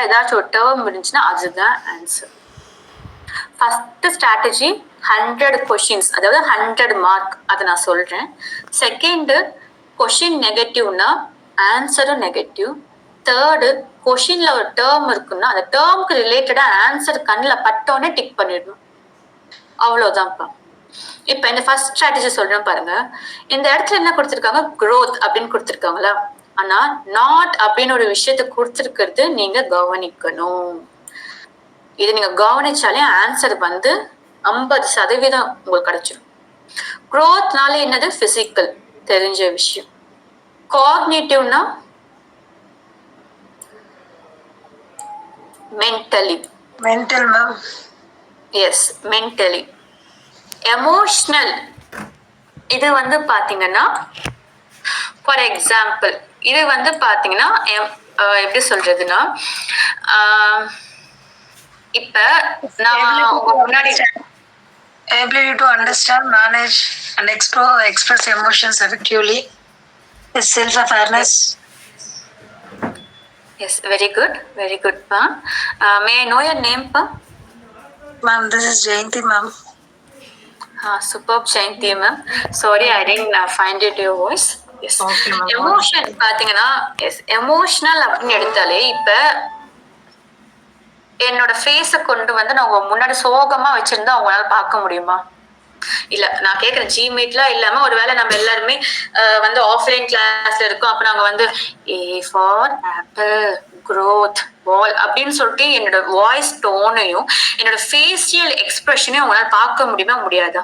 ஏதாச்சும் ஒரு டேர்ம் இருந்துச்சுன்னா அதுதான் ஆன்சர். ஃபர்ஸ்ட் ஸ்ட்ராட்டஜி 100 கொஷின்ஸ், அதாவது 100 மார்க், அதை நான் சொல்றேன். செகண்டு, கொஷின் நெகட்டிவ்னா ஆன்சரும் நெகட்டிவ். தேர்டு, கொஷின்ல ஒரு டேர்ம் இருக்குன்னா அந்த டேர்முக்கு ரிலேட்டடா ஆன்சர் கண்ணில் பட்டோன்னே டிக் பண்ணிடணும். அவ்வளோதான்ப்பா. இப்ப இந்த ஃபர்ஸ்ட் ஸ்ட்ராட்டஜி சொல்றேன் பாருங்க. இந்த இடத்துல என்ன கொடுத்துருக்காங்க, growth அப்படின்னு கொடுத்துருக்காங்களா, ஆனா நாட் அப்படின்னு ஒரு விஷயத்த கொடுத்துருக்கிறது நீங்க கவனிக்கணும். இது நீங்க கவனிச்சாலே ஆன்சர் வந்து 50% உங்களுக்கு கிடைச்சிடும். growthனால என்னது, பிசிக்கல், தெரிஞ்ச விஷயம். காக்னிட்டிவ்னா mentally. Mental ma'am. Yes, mentally. Emotional, இது வந்து பாத்தீங்கன்னா ஃபார் எக்ஸாம்பிள் இது வந்து பாத்தீங்கன்னா எப்படி சொல்றதுன்னா, இப்ப நான் உங்க முன்னாடி ability to understand, manage and express emotions effectively is self-awareness. Yes, very good, very good, pa. May I know your name, pa? Ma'am, this is Jayanti, ma'am. Superb, Jayanti, ma'am. Sorry, I didn't find it your voice. Yes. Okay, ma'am. Emotion பாத்தீங்கன்னா, S, emotional அப்படின்னு எடுத்தாலே இப்ப என்னோட ஃபேஸை கொண்டு வந்து நான் உங்க முன்னாடி சோகமா வச்சிருந்தா அவங்களால பார்க்க முடியுமா? இல்ல, நான் கேக்குறேன், ஜிமீட்லாம் இல்லாம ஒருவேளை நம்ம எல்லாருமே வந்து ஆஃப்லைன் கிளாஸ்ல இருக்கோம், அப்ப நாங்க வந்து A for apple, growth, ball அப்படின்னு சொல்லிட்டு என்னோட வாய்ஸ் டோனையும் என்னோட ஃபேஷியல் எக்ஸ்பிரஷனையும் அவங்களால பார்க்க முடியுமா, முடியாதா?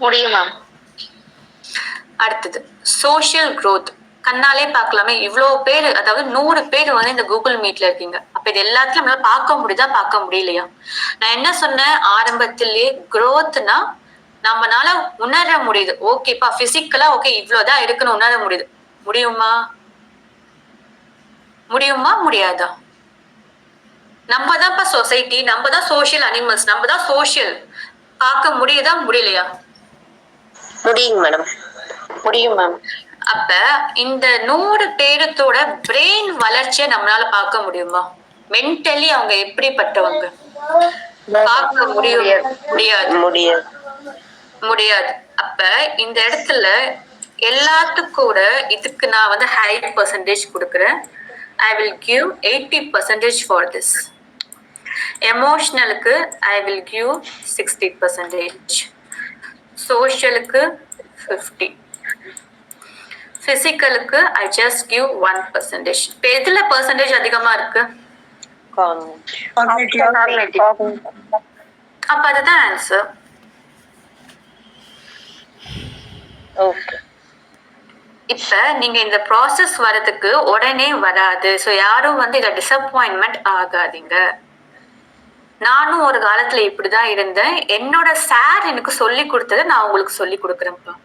முடியும் மேம். அடுத்தது சோஷியல் growth. கண்ணாலே பார்க்கலாமே, இவ்வளோ பேர், அதாவது 100 பேர் வந்து இந்த கூகுள் மீட்ல இருக்கீங்க. அப்ப இது எல்லாத்தையும் நம்மளால பார்க்க முடியுதா, பார்க்க முடியலையா? நான் என்ன சொன்னேன் ஆரம்பத்திலேயே, growthனா நம்மனால உணர முடியுது. ஓகேப்பா, பிசிக்கலா ஓகே இவ்வளவுதான் இருக்குன்னு உணர முடியுது. முடியுமா, முடியுமா, முடியாதா? நம்ம தான்ப்பா சொசைட்டி, நம்ம தான் சோஷியல் அனிமல்ஸ், நம்ம தான் சோஷியல். பார்க்க முடியுதா, முடியலையா? முடியும் மேடம், முடியும் மேம். அப்ப இந்த 100 பேரத்தோட பிரெயின் வளர்ச்சியை நம்மளால பார்க்க முடியுமா? மென்டலி அவங்க எப்படிப்பட்டவங்க பார்க்க முடியாது, முடியாது. அப்ப இந்த இடத்துல எல்லாத்துக்கூட இதுக்கு நான் வந்து ஹை பர்சன்டேஜ் கொடுக்குறேன். I will give 80% for this. எமோஷனலுக்கு ஐ வில் கிவ் 60%, சோஷியலுக்கு 50, பிசிக்கலுக்கு ஐ ஜஸ்ட் கிவ் 1%. இப்ப எதுல பர்சன்டேஜ் அதிகமா இருக்கு? அப்ப அதுதான் ஆன்சர். இப்ப நீங்க இந்த ப்ராசஸ் வரதுக்கு உடனே வராது. ஸோ யாரும் வந்து இதை டிசப்பாயின்மெண்ட் ஆகாதீங்க. நானும் ஒரு காலத்துல இப்படிதான் இருந்தேன். என்னோட சார் எனக்கு சொல்லி கொடுத்ததை நான் உங்களுக்கு சொல்லி கொடுக்குறேன்ப்பா.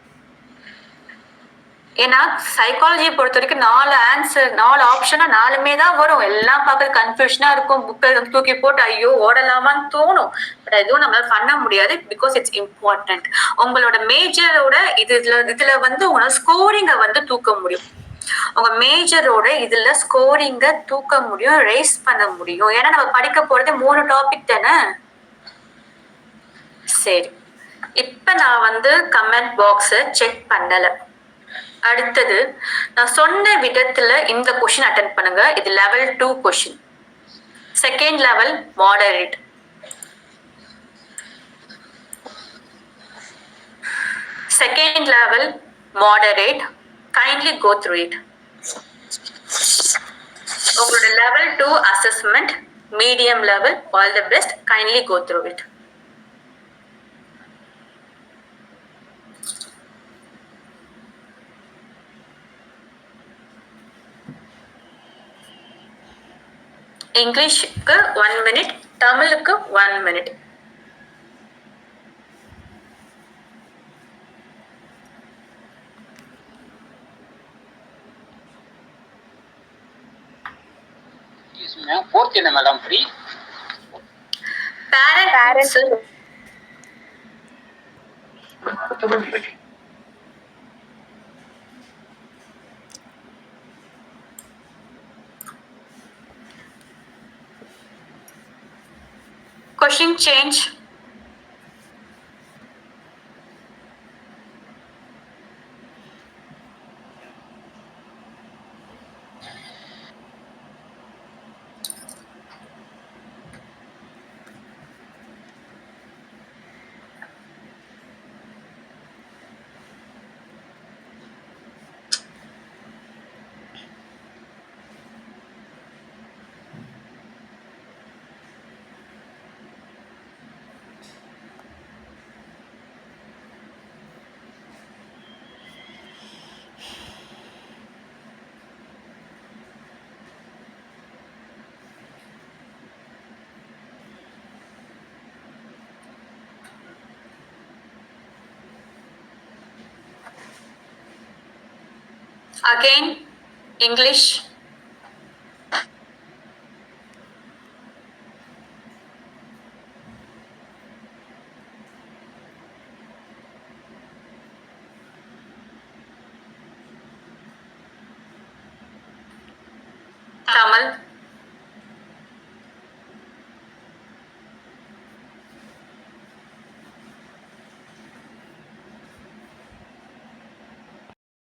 ஏன்னா சைக்காலஜியை பொறுத்த வரைக்கும் 4 ஆன்சர், 4 ஆப்ஷனா 4மே தான் வரும். எல்லாம் பார்க்க கன்ஃபியூஷனா இருக்கும். புக்கை தூக்கி போட்டு ஐயோ ஓடலாமான்னு தோணும். பட் எதுவும் நம்மளால பண்ண முடியாது. Because it's important. உங்களோட மேஜரோட இதுல வந்து உங்களால ஸ்கோரிங்கை வந்து தூக்க முடியும். உங்க மேஜரோட இதுல ஸ்கோரிங்க தூக்க முடியும், ரேஸ் பண்ண முடியும். ஏன்னா நம்ம படிக்க போறது 3 டாபிக் தானே. சரி, இப்ப நான் வந்து கமெண்ட் பாக்ஸை செக் பண்ணல. அடுத்தது நான் சொன்ன விதத்துல இந்த கொஸ்டின் அட்டென்ட் பண்ணுங்க. இது level 2 question. Second level moderate. Second level moderate, kindly go through it. உங்களோட level 2 assessment, medium level, all the best, kindly go through it. இங்கிலீஷுக்கு 1 minute, தமிழுக்கு 1 minute. Fourth என்ன madam free? Parents Question change. Again, English. Tamil.